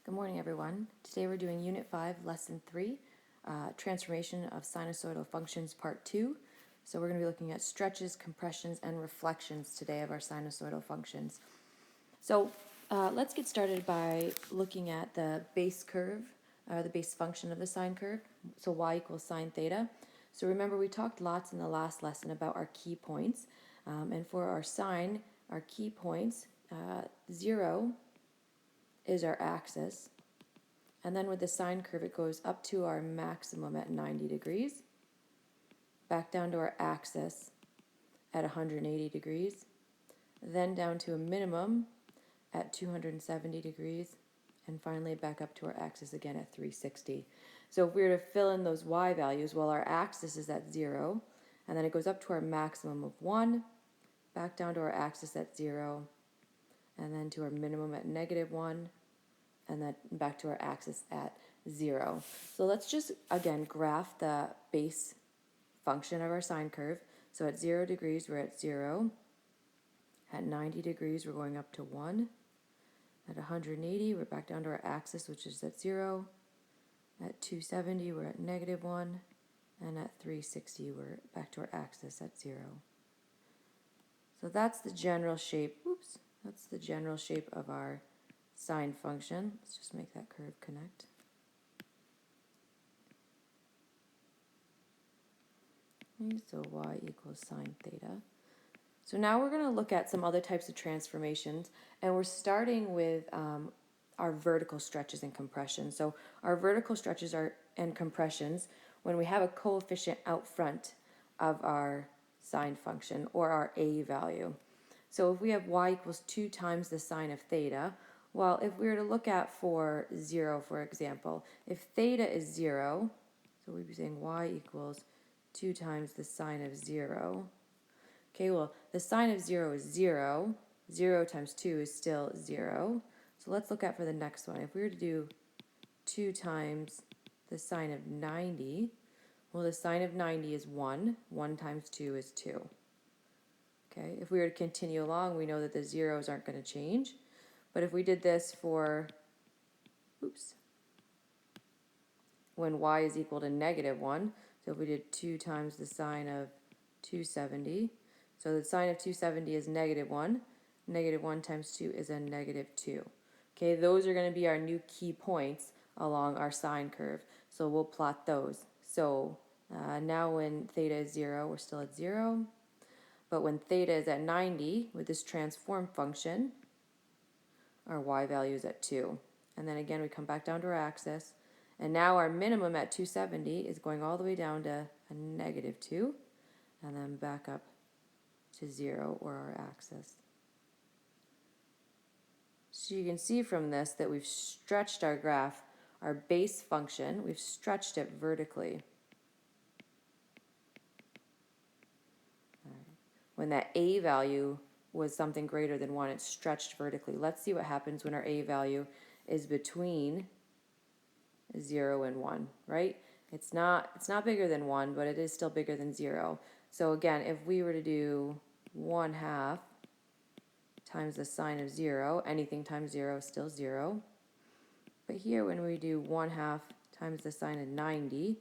Good morning, everyone. Today we're doing Unit 5, Lesson 3, Transformation of Sinusoidal Functions, Part 2. So we're going to be looking at stretches, compressions, and reflections today of our sinusoidal functions. So let's get started by looking at the base curve, the base function of the sine curve. So y equals sine theta. So remember, we talked lots in the last lesson about our key points. And for our sine, our key points, 0 is our axis. And then with the sine curve, it goes up to our maximum at 90 degrees, back down to our axis at 180 degrees, then down to a minimum at 270 degrees, and finally back up to our axis again at 360. So if we were to fill in those y values, well, our axis is at 0, and then it goes up to our maximum of 1, back down to our axis at 0, and then to our minimum at -1, and then back to our axis at 0. So let's just, again, graph the base function of our sine curve. So at 0 degrees, we're at 0. At 90 degrees, we're going up to 1. At 180, we're back down to our axis, which is at 0. At 270, we're at -1. And at 360, we're back to our axis at 0. So that's the general shape, that's the general shape of our sine function. Let's just make that curve connect. So y equals sine theta. So now we're going to look at some other types of transformations, and we're starting with our vertical stretches and compressions. So our vertical stretches and compressions when we have a coefficient out front of our sine function or our a value. So if we have y equals 2 times the sine of theta, well, if we were to look at for 0, for example, if theta is 0, so we'd be saying y equals 2 times the sine of 0. Okay, well, the sine of 0 is 0. 0 times 2 is still 0. So let's look at for the next one. If we were to do 2 times the sine of 90, well, the sine of 90 is 1. 1 times 2 is 2. Okay, if we were to continue along, we know that the zeros aren't going to change. But if we did this for, when y is equal to -1, so if we did 2 times the sine of 270, so the sine of 270 is -1, -1 times 2 is a -2. Okay, those are going to be our new key points along our sine curve, so we'll plot those. So now when theta is 0, we're still at 0. But when theta is at 90, with this transform function, our y value is at 2. And then again, we come back down to our axis. And now our minimum at 270 is going all the way down to a -2. And then back up to 0, or our axis. So you can see from this that we've stretched our graph, our base function, we've stretched it vertically. When that a value was something greater than 1, it's stretched vertically. Let's see what happens when our a value is between 0 and 1, right? It's not bigger than 1, but it is still bigger than 0. So again, if we were to do 1/2 times the sine of 0, anything times 0 is still 0. But here when we do 1/2 times the sine of 90,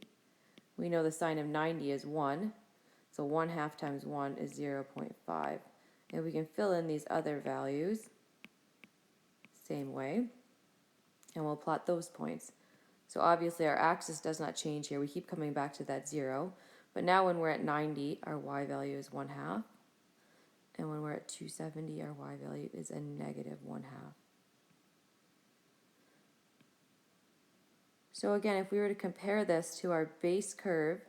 we know the sine of 90 is 1. So 1/2 times 1 is 0.5. And we can fill in these other values same way, and we'll plot those points. So obviously our axis does not change here. We keep coming back to that 0. But now when we're at 90, our y value is 1/2. And when we're at 270, our y value is a -1/2. So again, if we were to compare this to our base curve,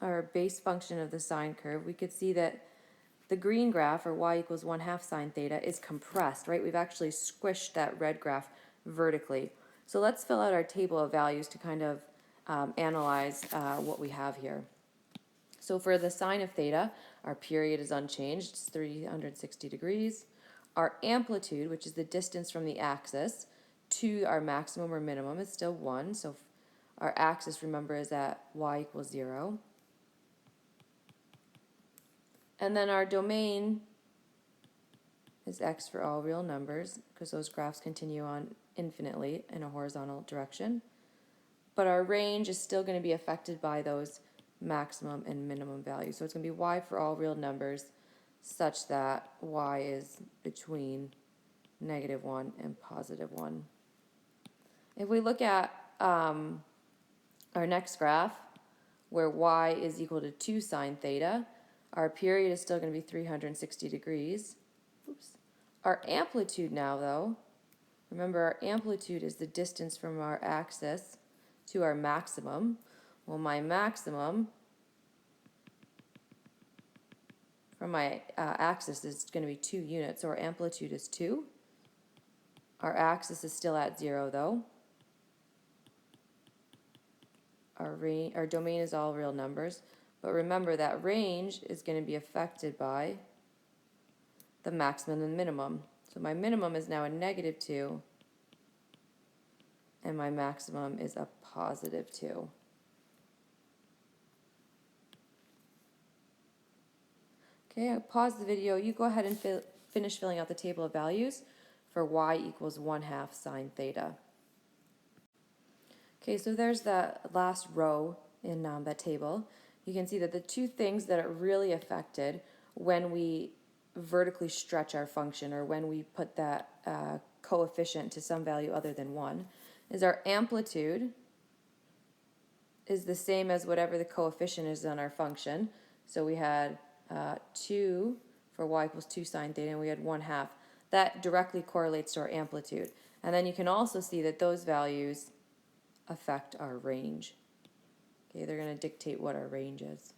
our base function of the sine curve, we could see that the green graph, or y equals 1/2 sine theta, is compressed, right? We've actually squished that red graph vertically. So let's fill out our table of values to kind of analyze what we have here. So for the sine of theta, our period is unchanged, it's 360 degrees. Our amplitude, which is the distance from the axis to our maximum or minimum, is still 1. So our axis, remember, is at y equals 0. And then our domain is x for all real numbers, because those graphs continue on infinitely in a horizontal direction. But our range is still going to be affected by those maximum and minimum values. So it's going to be y for all real numbers such that y is between -1 and +1. If we look at our next graph, where y is equal to 2 sine theta, our period is still going to be 360 degrees. Oops. Our amplitude now, though, remember our amplitude is the distance from our axis to our maximum. Well, my maximum from my axis is going to be 2 units, so our amplitude is 2. Our axis is still at 0, though. Our domain is all real numbers, but remember that range is going to be affected by the maximum and minimum. So my minimum is now a -2, and my maximum is a +2. Okay, I'll pause the video. You go ahead and finish filling out the table of values for y equals 1/2 sine theta. Okay, so there's that last row in that table. You can see that the two things that are really affected when we vertically stretch our function, or when we put that coefficient to some value other than 1, is our amplitude is the same as whatever the coefficient is on our function. So we had 2 for y equals 2 sine theta, and we had 1/2. That directly correlates to our amplitude. And then you can also see that those values affect our range. Okay, they're going to dictate what our range is.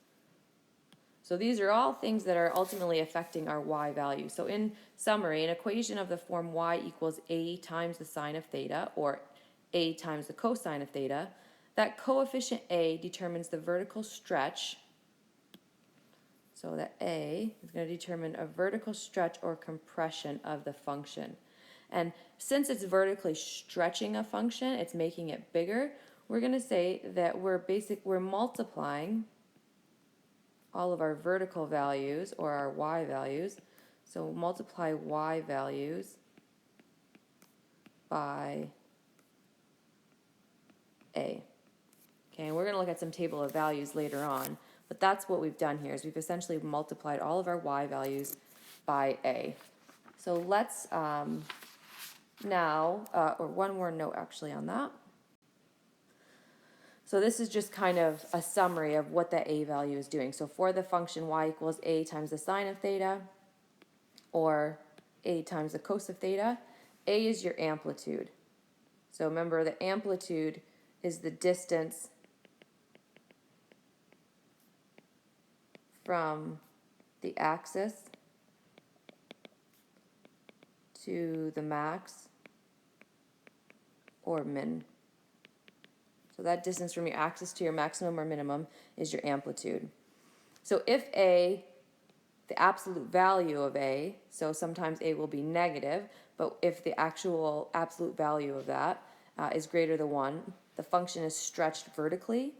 So these are all things that are ultimately affecting our y value. So in summary, an equation of the form y equals a times the sine of theta, or a times the cosine of theta, that coefficient a determines the vertical stretch. So that a is going to determine a vertical stretch or compression of the function. And since it's vertically stretching a function, it's making it bigger, we're going to say that we're multiplying all of our vertical values, or our y values. So we'll multiply y values by a. Okay, and we're going to look at some table of values later on, but that's what we've done here, is we've essentially multiplied all of our y values by a. So let's now, or one more note actually on that. So this is just kind of a summary of what that a value is doing. So for the function y equals a times the sine of theta, or a times the cos of theta, a is your amplitude. So remember, the amplitude is the distance from the axis to the max or min. So that distance from your axis to your maximum or minimum is your amplitude. So if a, the absolute value of a, so sometimes a will be negative, but if the actual absolute value of that is greater than 1, the function is stretched vertically.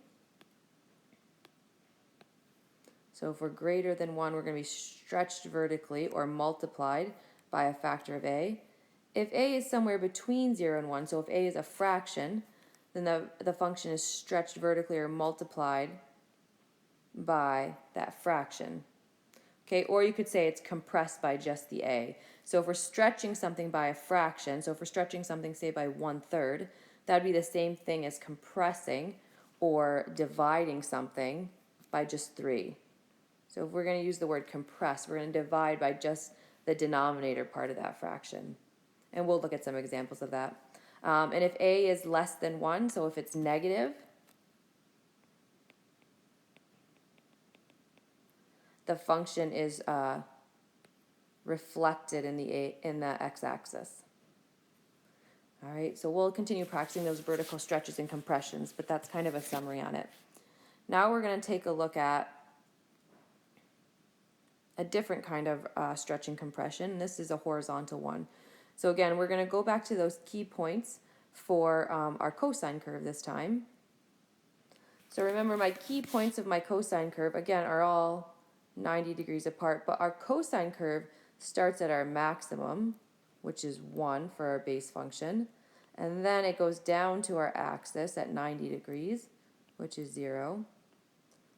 So if we're greater than 1, we're going to be stretched vertically or multiplied by a factor of a. If a is somewhere between 0 and 1, so if a is a fraction, then the function is stretched vertically or multiplied by that fraction. Okay, or you could say it's compressed by just the a. So if we're stretching something by a fraction, so if we're stretching something, say, by 1/3, that would be the same thing as compressing or dividing something by just 3. So if we're going to use the word compress, we're going to divide by just the denominator part of that fraction. And we'll look at some examples of that. And if a is less than 1, so if it's negative, the function is reflected in the x-axis. All right, so we'll continue practicing those vertical stretches and compressions, but that's kind of a summary on it. Now we're going to take a look at a different kind of stretch and compression. This is a horizontal one. So again, we're going to go back to those key points for our cosine curve this time. So remember, my key points of my cosine curve, again, are all 90 degrees apart, but our cosine curve starts at our maximum, which is 1 for our base function, and then it goes down to our axis at 90 degrees, which is 0.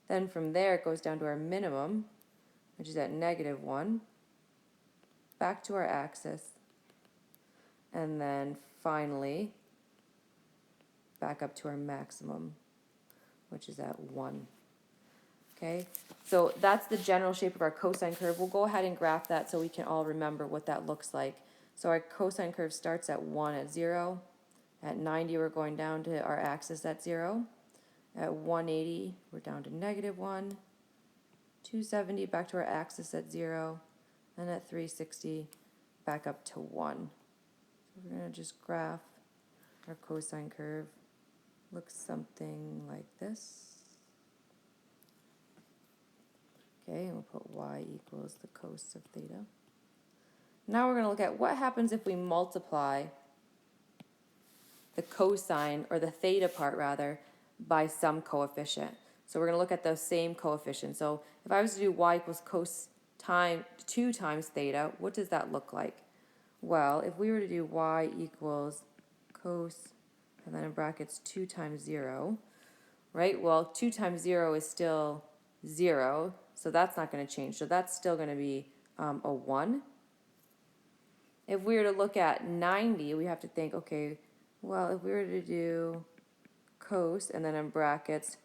Then from there it goes down to our minimum, which is at -1, back to our axis, and then finally back up to our maximum, which is at 1. Okay, so that's the general shape of our cosine curve. We'll go ahead and graph that so we can all remember what that looks like. So our cosine curve starts at 1 at 0. At 90, we're going down to our axis at 0. At 180, we're down to -1. 270, back to our axis at 0. And at 360, back up to 1. So we're going to just graph our cosine curve. Looks something like this. Okay, and we'll put y equals the cos of theta. Now we're going to look at what happens if we multiply the cosine, or the theta part rather, by some coefficient. So we're going to look at those same coefficients. So if I was to do y equals cos 2 times theta, what does that look like? Well, if we were to do y equals cos, and then in brackets 2 times 0, right? Well, 2 times 0 is still 0, so that's not going to change. So that's still going to be a 1. If we were to look at 90, we have to think, okay, well, if we were to do cos, and then in brackets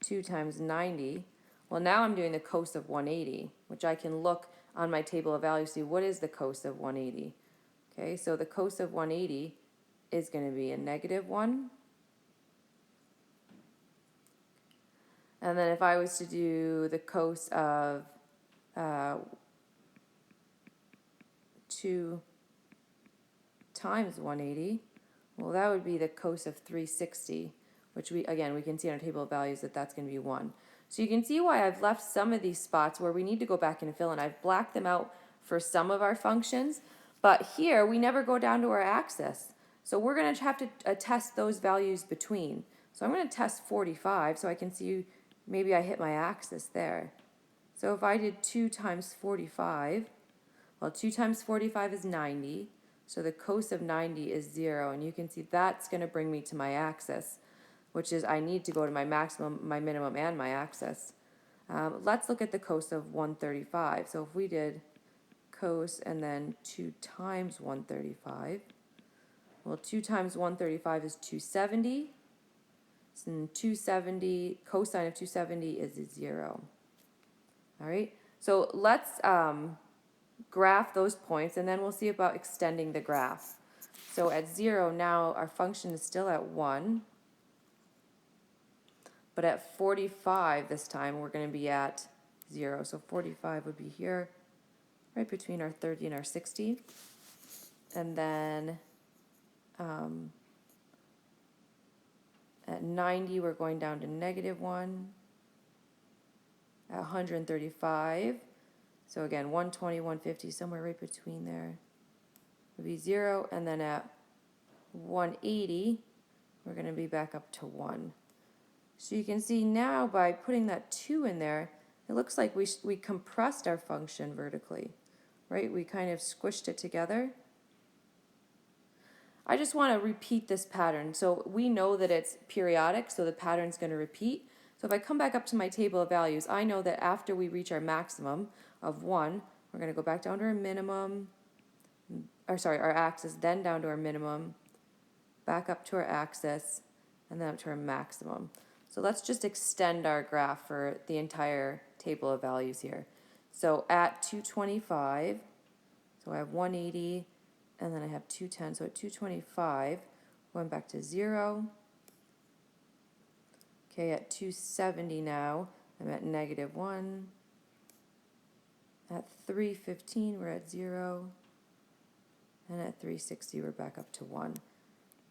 2 times 90, well, now I'm doing the cos of 180, which I can look on my table of values, see what is the cos of 180. Okay, so the cos of 180 is going to be a -1. And then if I was to do the cos of 2 times 180, well, that would be the cos of 360, which we can see on our table of values that that's going to be 1. So you can see why I've left some of these spots where we need to go back and fill in. I've blacked them out for some of our functions, but here we never go down to our axis. So we're going to have to test those values between. So I'm going to test 45 so I can see maybe I hit my axis there. So if I did 2 times 45, well, 2 times 45 is 90. So the cos of 90 is 0. And you can see that's going to bring me to my axis, which is I need to go to my maximum, my minimum, and my axis. Let's look at the cos of 135. So if we did cos and then 2 times 135, well, 2 times 135 is 270. And 270, cosine of 270 is 0. All right, so let's graph those points, and then we'll see about extending the graph. So at 0 now, our function is still at 1. But at 45 this time, we're going to be at 0. So 45 would be here, right between our 30 and our 60. And then at 90, we're going down to -1. At 135, so again, 120, 150, somewhere right between there would be 0. And then at 180, we're going to be back up to 1. So you can see now by putting that 2 in there, it looks like we compressed our function vertically, right? We kind of squished it together. I just want to repeat this pattern. So we know that it's periodic, so the pattern's going to repeat. So if I come back up to my table of values, I know that after we reach our maximum of 1, we're going to go back down to our minimum, our axis, then down to our minimum, back up to our axis, and then up to our maximum. So let's just extend our graph for the entire table of values here. So at 225, so I have 180, and then I have 210. So at 225, going back to 0. Okay, at 270 now, I'm at -1. At 315, we're at 0. And at 360, we're back up to 1.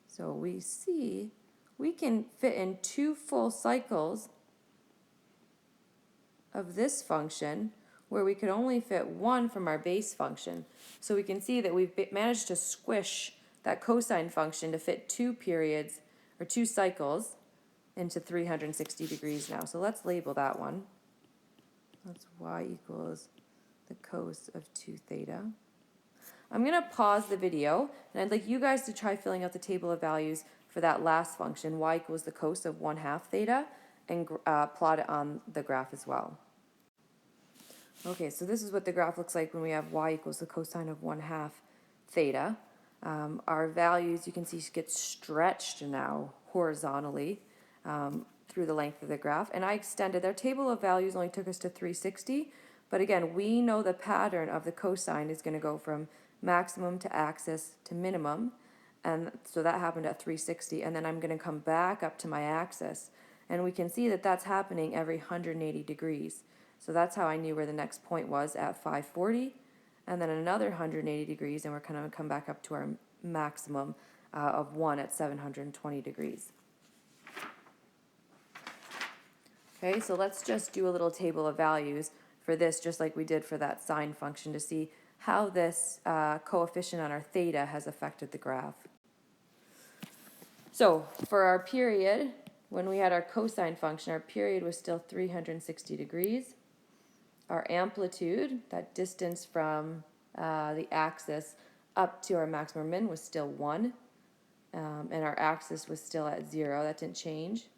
So we see we can fit in 2 full cycles of this function where we could only fit 1 from our base function. So we can see that we've managed to squish that cosine function to fit 2 periods or 2 cycles into 360 degrees now. So let's label that one. That's y equals the cos of 2 theta. I'm going to pause the video, and I'd like you guys to try filling out the table of values for that last function, y equals the cos of 1/2 theta, and plot it on the graph as well. Okay, so this is what the graph looks like when we have y equals the cosine of 1/2 theta. Our values, you can see, get stretched now horizontally through the length of the graph. And I extended, their table of values only took us to 360. But again, we know the pattern of the cosine is going to go from maximum to axis to minimum. And so that happened at 360. And then I'm going to come back up to my axis. And we can see that that's happening every 180 degrees. So that's how I knew where the next point was at 540. And then another 180 degrees, and we're kind of come back up to our maximum of 1 at 720 degrees. Okay, so let's just do a little table of values for this, just like we did for that sine function, to see how this coefficient on our theta has affected the graph. So for our period, when we had our cosine function, our period was still 360 degrees. Our amplitude, that distance from the axis up to our maximum min, was still 1. And our axis was still at 0. That didn't change.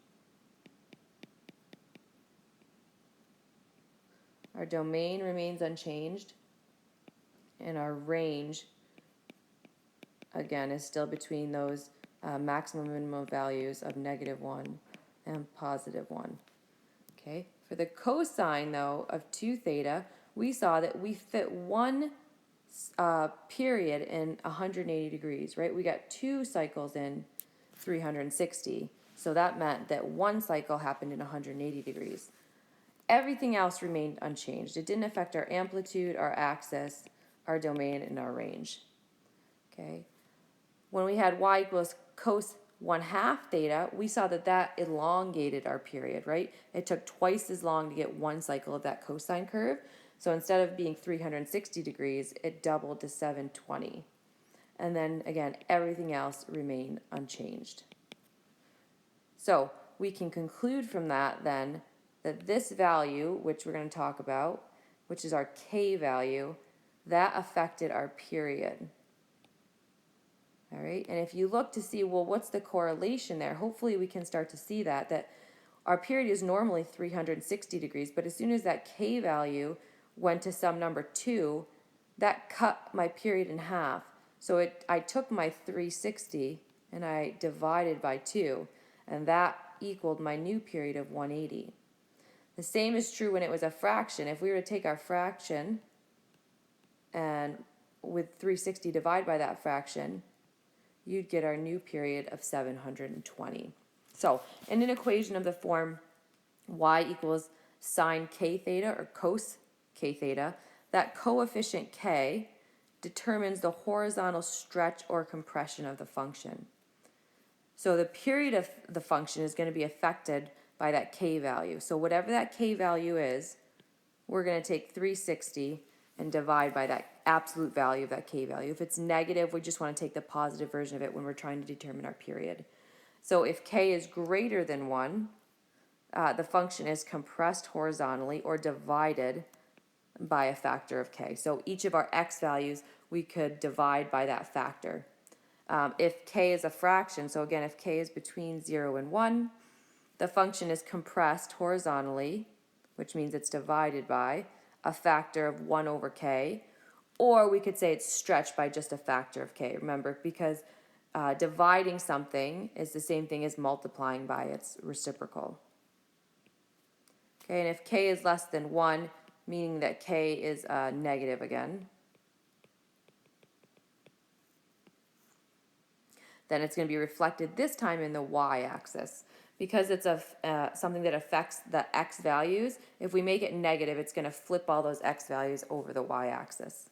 Our domain remains unchanged. And our range, again, is still between those maximum and minimum values of -1 and +1. Okay. For the cosine, though, of 2 theta, we saw that we fit one period in 180 degrees, right? We got 2 cycles in 360. So that meant that one cycle happened in 180 degrees. Everything else remained unchanged. It didn't affect our amplitude, our axis, our domain, and our range. Okay. When we had y equals cos 1/2 theta, we saw that that elongated our period, right? It took twice as long to get one cycle of that cosine curve. So instead of being 360 degrees, it doubled to 720. And then again, everything else remained unchanged. So we can conclude from that then that this value, which we're going to talk about, which is our k value, that affected our period. All right, and if you look to see, well, what's the correlation there? Hopefully we can start to see that our period is normally 360 degrees, but as soon as that k value went to some number 2, that cut my period in half. So I took my 360 and I divided by 2, and that equaled my new period of 180. The same is true when it was a fraction. If we were to take our fraction and with 360 divide by that fraction, you'd get our new period of 720. So in an equation of the form y equals sine k theta or cos k theta, that coefficient k determines the horizontal stretch or compression of the function. So the period of the function is going to be affected by that k value. So whatever that k value is, we're going to take 360 and divide by that absolute value of that k value. If it's negative, we just want to take the positive version of it when we're trying to determine our period. So if k is greater than 1, the function is compressed horizontally or divided by a factor of k. So each of our x values, we could divide by that factor. If k is a fraction, so again, if k is between 0 and 1, the function is compressed horizontally, which means it's divided by a factor of 1 over k, or we could say it's stretched by just a factor of k. Remember, because dividing something is the same thing as multiplying by its reciprocal. Okay, and if k is less than 1, meaning that k is negative again, then it's going to be reflected this time in the y-axis. Because it's something that affects the x values, if we make it negative, it's going to flip all those x values over the y-axis.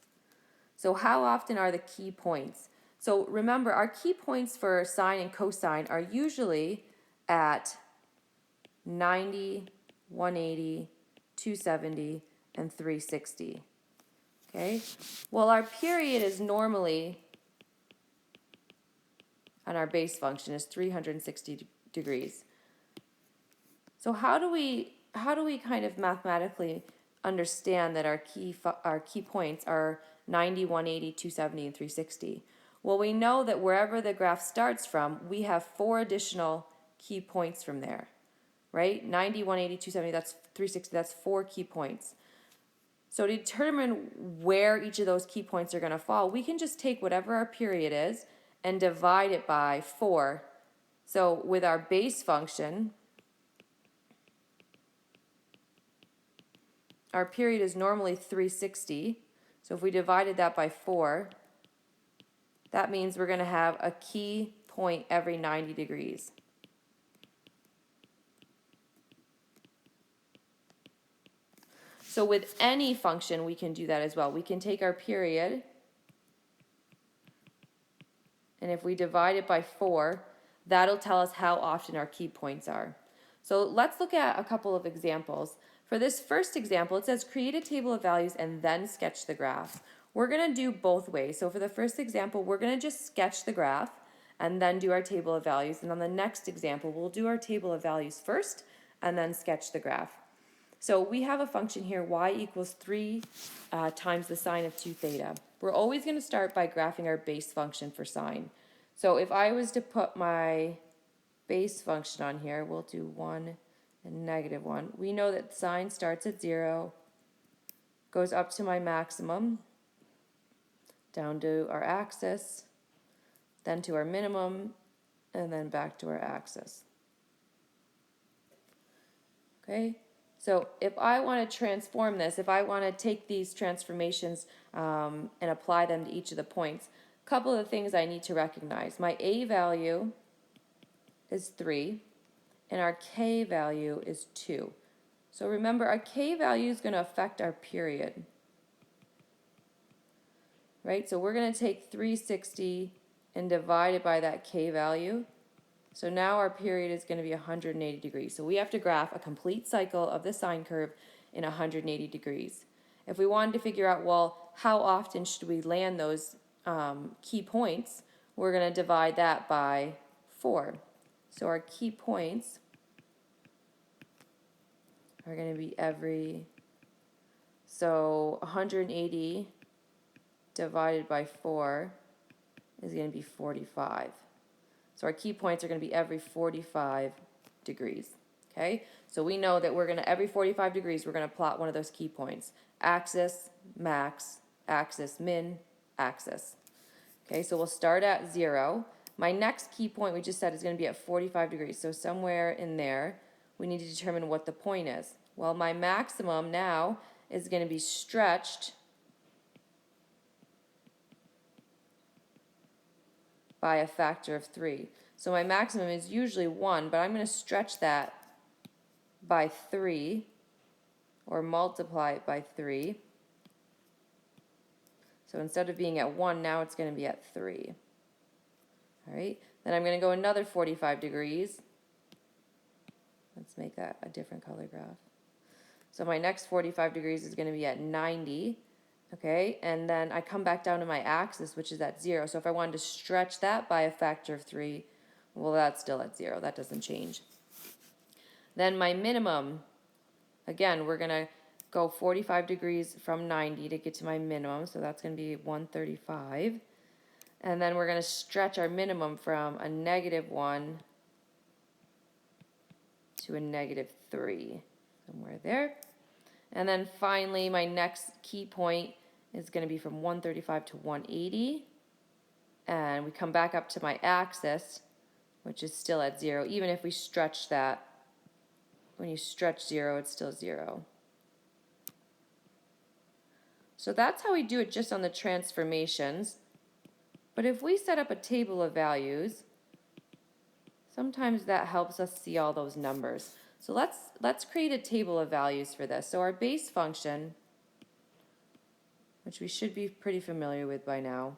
So how often are the key points? So remember, our key points for sine and cosine are usually at 90, 180, 270, and 360. Okay? Well, our period is normally, on our base function, is 360 degrees. So how do we kind of mathematically understand that our key points are 90, 180, 270, and 360? Well, we know that wherever the graph starts from, we have 4 additional key points from there, right? 90, 180, 270, that's 360, that's 4 key points. So to determine where each of those key points are going to fall, we can just take whatever our period is and divide it by 4. So with our base function, our period is normally 360. So if we divided that by 4, that means we're going to have a key point every 90 degrees. So with any function, we can do that as well. We can take our period, and if we divide it by 4, that'll tell us how often our key points are. So let's look at a couple of examples. For this first example, it says create a table of values and then sketch the graph. We're going to do both ways. So for the first example, we're going to just sketch the graph and then do our table of values. And on the next example, we'll do our table of values first and then sketch the graph. So we have a function here, y equals 3 times the sine of 2 theta. We're always going to start by graphing our base function for sine. So if I was to put my base function on here, we'll do 1 and negative 1. We know that sine starts at 0, goes up to my maximum, down to our axis, then to our minimum, and then back to our axis. Okay? So if I want to transform this, if I want to take these transformations and apply them to each of the points, a couple of things I need to recognize. My a value is 3, and our k value is 2. So remember, our k value is going to affect our period. Right? So we're going to take 360 and divide it by that k value. So now our period is going to be 180 degrees. So we have to graph a complete cycle of the sine curve in 180 degrees. If we wanted to figure out, well, how often should we land those key points, we're going to divide that by 4. So our key points are going to be so 180 divided by 4 is going to be 45. So our key points are going to be every 45 degrees, okay? So we know that every 45 degrees, we're going to plot one of those key points. Axis, max, axis, min, axis. Okay, so we'll start at 0. My next key point we just said is going to be at 45 degrees. So somewhere in there, we need to determine what the point is. Well, my maximum now is going to be stretched by a factor of 3. So my maximum is usually 1, but I'm going to stretch that by 3, or multiply it by 3. So instead of being at 1, now it's going to be at 3. All right, then I'm going to go another 45 degrees. Let's make that a different color graph. So my next 45 degrees is going to be at 90. Okay, and then I come back down to my axis, which is at 0. So if I wanted to stretch that by a factor of 3, well, that's still at 0. That doesn't change. Then my minimum, again, we're going to go 45 degrees from 90 to get to my minimum. So that's going to be 135. And then we're going to stretch our minimum from a -1 to a -3, somewhere there. And then finally, my next key point is going to be from 135 to 180. And we come back up to my axis, which is still at 0. Even if we stretch that, when you stretch 0, it's still 0. So that's how we do it just on the transformations. But if we set up a table of values, sometimes that helps us see all those numbers. So let's create a table of values for this. So our base function, which we should be pretty familiar with by now,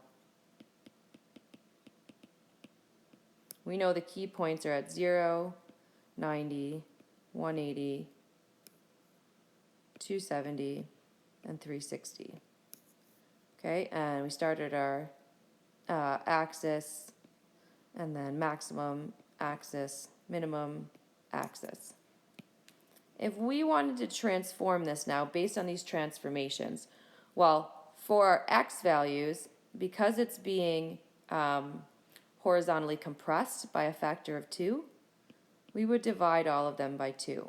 we know the key points are at 0, 90, 180, 270, and 360. Okay, and we started our axis, and then maximum, axis, minimum, axis. if we wanted to transform this now based on these transformations, well, for our x values, because it's being horizontally compressed by a factor of 2, we would divide all of them by 2.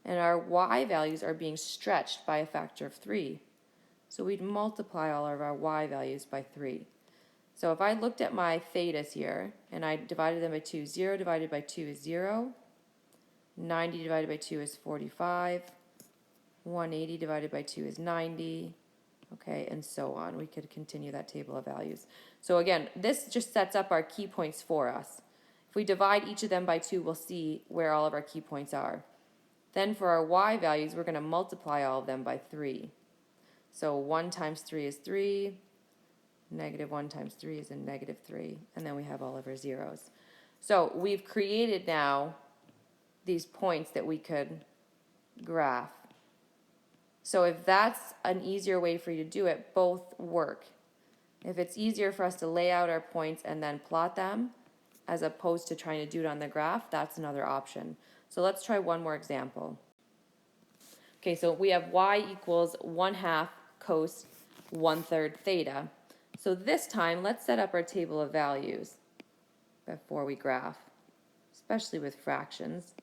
And our y values are being stretched by a factor of 3. So we'd multiply all of our y values by 3. So if I looked at my thetas here and I divided them by 2, 0 divided by 2 is 0, 90 divided by 2 is 45, 180 divided by 2 is 90, okay, and so on. We could continue that table of values. So again, this just sets up our key points for us. If we divide each of them by 2, we'll see where all of our key points are. Then for our y values, we're going to multiply all of them by 3. So 1 times 3 is 3, negative 1 times 3 is a negative 3, and then we have all of our zeros. So we've created now these points that we could graph. So if that's an easier way for you to do it, both work. If it's easier for us to lay out our points and then plot them, as opposed to trying to do it on the graph, that's another option. So let's try one more example. Okay, so we have y equals 1/2 cos 1/3 theta. So this time, let's set up our table of values before we graph, especially with fractions.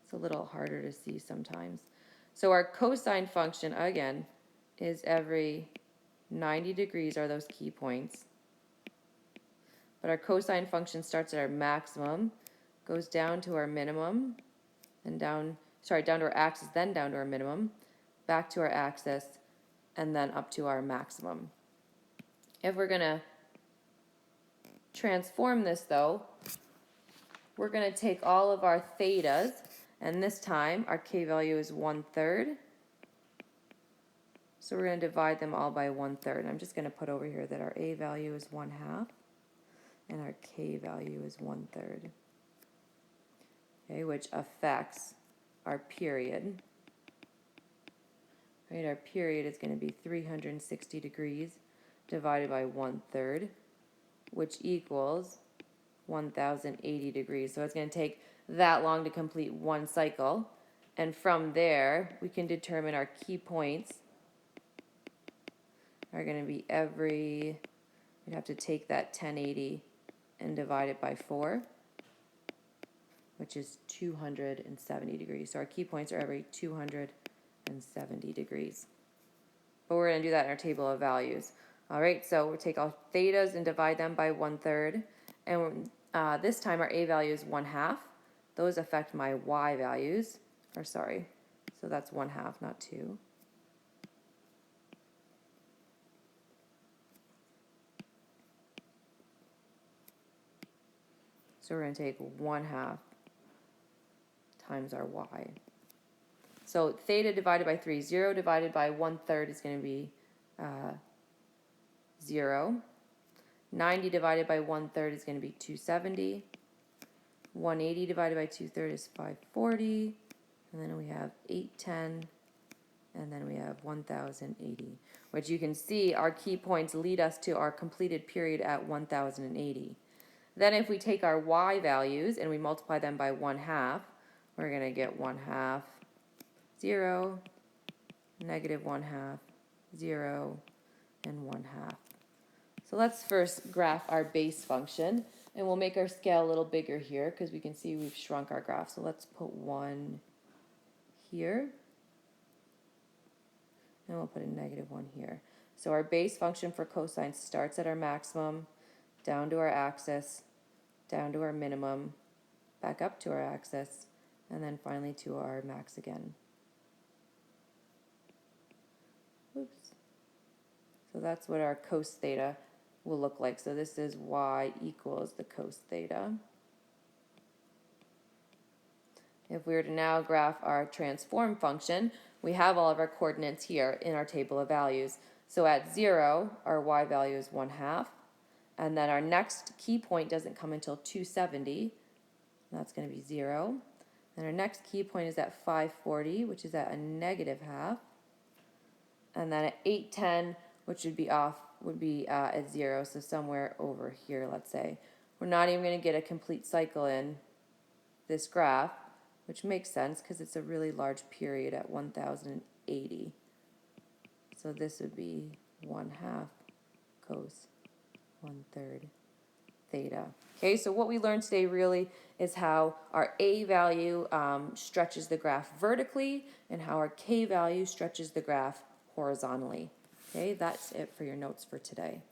It's a little harder to see sometimes. So our cosine function, again, is every 90 degrees are those key points. But our cosine function starts at our maximum, goes down to our minimum, and down to our axis, then down to our minimum, back to our axis, and then up to our maximum. If we're going to transform this, though, we're going to take all of our thetas, and this time our k value is 1/3. So we're going to divide them all by 1/3. I'm just going to put over here that our a value is 1/2, and our k value is 1/3. Okay, which affects our period. Right, our period is going to be 360 degrees divided by 1/3, which equals 1080 degrees. So it's going to take that long to complete one cycle. And from there, we can determine our key points are going to be we'd have to take that 1080 and divide it by 4, which is 270 degrees. So our key points are every 270 degrees. But we're going to do that in our table of values. All right, so we'll take all thetas and divide them by 1/3. And this time our a value is 1/2. Those affect my y values. So that's 1/2, not 2. So we're going to take 1/2 times our y. So theta divided by 3, 0 divided by 1/3 is going to be 0. 90 divided by 1/3 is going to be 270. 180 divided by 2/3 is 540. And then we have 810. And then we have 1080, which you can see our key points lead us to our completed period at 1080. Then if we take our y values and we multiply them by 1/2, we're going to get 1/2, 0, negative 1/2, 0, and 1/2. So let's first graph our base function, and we'll make our scale a little bigger here because we can see we've shrunk our graph. So let's put 1 here, and we'll put a negative 1 here. So our base function for cosine starts at our maximum, down to our axis, down to our minimum, back up to our axis, and then finally to our max again. Oops. So that's what our cos theta will look like. So this is y equals the cos theta. If we were to now graph our transform function, we have all of our coordinates here in our table of values. So at 0, our y value is 1/2. And then our next key point doesn't come until 270. That's going to be 0. And our next key point is at 540, which is at a negative 1/2. And then at 810, which would be at 0, so somewhere over here, let's say. We're not even going to get a complete cycle in this graph. which makes sense because it's a really large period at 1080. So this would be 1/2 cos 1/3 theta. Okay, so what we learned today really is how our A value stretches the graph vertically and how our K value stretches the graph horizontally. Okay, that's it for your notes for today.